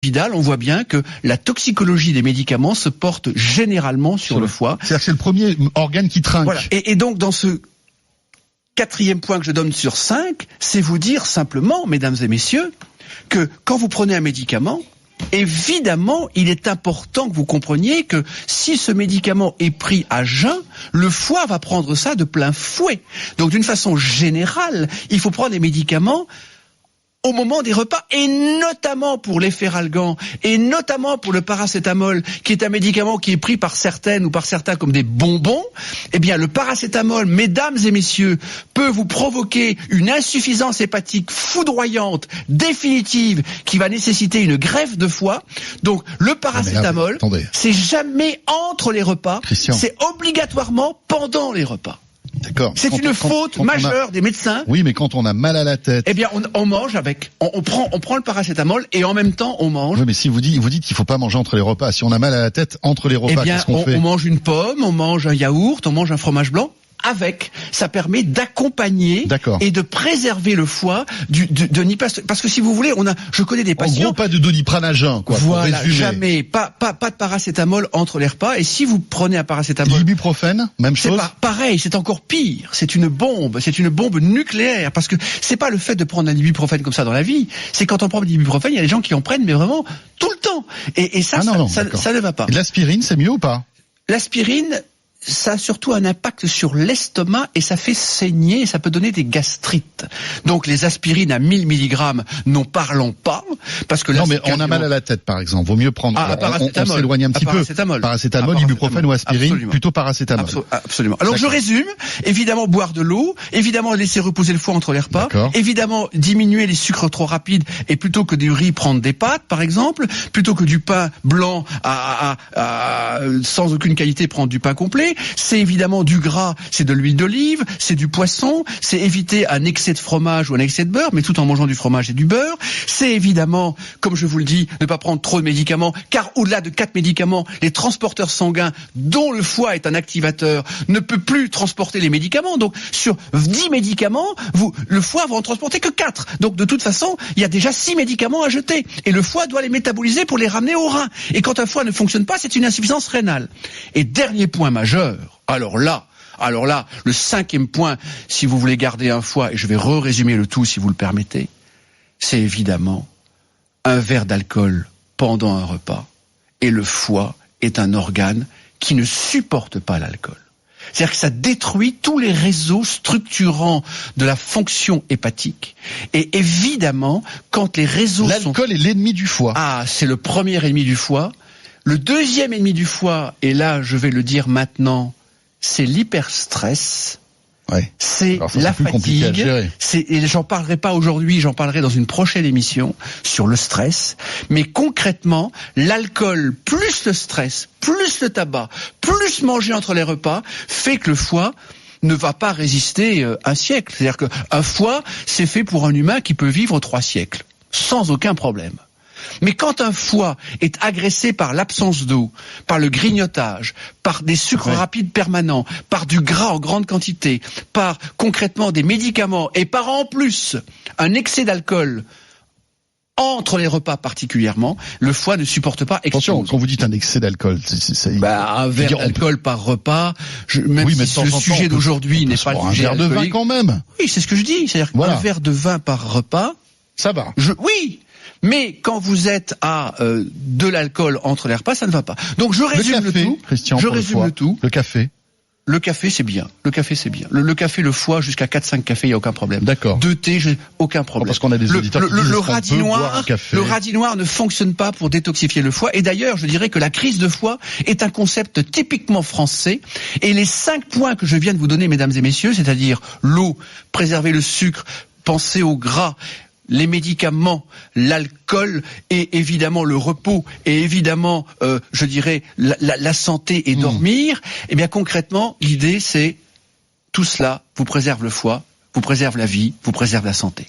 Vidal, on voit bien que la toxicologie des médicaments se porte généralement sur le foie. C'est-à-dire que c'est le premier organe qui trinque. Voilà. Et donc, dans ce 4e point que je donne sur 5, c'est vous dire simplement, mesdames et messieurs, que quand vous prenez un médicament, évidemment, il est important que vous compreniez que si ce médicament est pris à jeun, le foie va prendre ça de plein fouet. Donc, d'une façon générale, il faut prendre les médicaments au moment des repas, et notamment pour les feralgan, et notamment pour le paracétamol, qui est un médicament qui est pris par certaines ou par certains comme des bonbons. Eh bien, le paracétamol, mesdames et messieurs, peut vous provoquer une insuffisance hépatique foudroyante, définitive, qui va nécessiter une greffe de foie. Donc, le paracétamol, c'est jamais entre les repas, Christian, c'est obligatoirement pendant les repas. D'accord. C'est une faute majeure des médecins. Oui, mais quand on a mal à la tête. Eh bien, on mange avec. On prend le paracétamol et en même temps, on mange. Oui, mais si vous dites qu'il faut pas manger entre les repas. Si on a mal à la tête entre les repas, qu'est-ce qu'on fait ? On mange une pomme, on mange un yaourt, on mange un fromage blanc. Avec, ça permet d'accompagner et de préserver le foie parce que si vous voulez, je connais des patients. En gros, pas de Doliprane à jeun, quoi. Voilà, jamais, pas de paracétamol entre les repas. Et si vous prenez un paracétamol, l'ibuprofène, même chose. C'est pareil, c'est encore pire. C'est une bombe nucléaire parce que c'est pas le fait de prendre un ibuprofène comme ça dans la vie. C'est quand on prend de l'ibuprofène, il y a des gens qui en prennent, mais vraiment tout le temps. Et ça ne va pas. Et l'aspirine, c'est mieux ou pas ? L'aspirine, ça a surtout un impact sur l'estomac et ça fait saigner et ça peut donner des gastrites. Donc les aspirines à 1000 mg, n'en parlons pas, parce que là, non, mais on a mal à la tête, par exemple. Vaut mieux prendre. On s'éloigne un petit peu. Paracétamol, ibuprofène ou aspirine, absolument. Plutôt paracétamol. Absolument. Alors je résume. Évidemment, boire de l'eau. Évidemment, laisser reposer le foie entre les repas. Évidemment, diminuer les sucres trop rapides et plutôt que du riz, prendre des pâtes, par exemple. Plutôt que du pain blanc sans aucune qualité, prendre du pain complet. C'est évidemment du gras, c'est de l'huile d'olive, c'est du poisson, c'est éviter un excès de fromage ou un excès de beurre, mais tout en mangeant du fromage et du beurre. C'est évidemment, comme je vous le dis, ne pas prendre trop de médicaments, car au-delà de 4 médicaments, les transporteurs sanguins, dont le foie est un activateur, ne peut plus transporter les médicaments. Donc, sur 10 médicaments, le foie va en transporter que 4. Donc, de toute façon, il y a déjà 6 médicaments à jeter. Et le foie doit les métaboliser pour les ramener au rein. Et quand un foie ne fonctionne pas, c'est une insuffisance rénale. Et dernier point majeur, alors là, le 5e point, si vous voulez garder un foie, et je vais résumer le tout si vous le permettez, c'est évidemment un verre d'alcool pendant un repas. Et le foie est un organe qui ne supporte pas l'alcool. C'est-à-dire que ça détruit tous les réseaux structurants de la fonction hépatique. Et évidemment, quand les réseaux L'alcool est l'ennemi du foie. Ah, c'est le premier ennemi du foie. Le deuxième ennemi du foie, et là je vais le dire maintenant, c'est l'hyperstress, c'est la fatigue, et j'en parlerai pas aujourd'hui, j'en parlerai dans une prochaine émission sur le stress, mais concrètement, l'alcool plus le stress, plus le tabac, plus manger entre les repas, fait que le foie ne va pas résister un siècle. C'est-à-dire qu'un foie, c'est fait pour un humain qui peut vivre 3 siècles, sans aucun problème. Mais quand un foie est agressé par l'absence d'eau, par le grignotage, par des sucres rapides permanents, par du gras en grande quantité, par concrètement des médicaments et par en plus un excès d'alcool entre les repas particulièrement, le foie ne supporte pas. Attention, quand vous dites un excès d'alcool, un verre d'alcool par repas, même si le sujet d'aujourd'hui n'est pas le sujet un verre de vin quand même. Oui, c'est ce que je dis. C'est-à-dire qu'un verre de vin par repas, ça va. Oui. Mais quand vous êtes à de l'alcool entre les repas, ça ne va pas. Donc je résume le tout. Christian, je résume le tout. Le café. Le café, c'est bien. Le café, le foie, jusqu'à 4-5 cafés, il n'y a aucun problème. D'accord. 2 thés, aucun problème. Parce qu'on a des auditeurs qui disent le radis noir ne fonctionne pas pour détoxifier le foie. Et d'ailleurs, je dirais que la crise de foie est un concept typiquement français. Et les 5 points que je viens de vous donner, mesdames et messieurs, c'est-à-dire l'eau, préserver le sucre, penser au gras, les médicaments, l'alcool et évidemment le repos et évidemment, je dirais, la santé et dormir, eh bien concrètement, l'idée c'est tout cela vous préserve le foie, vous préserve la vie, vous préserve la santé.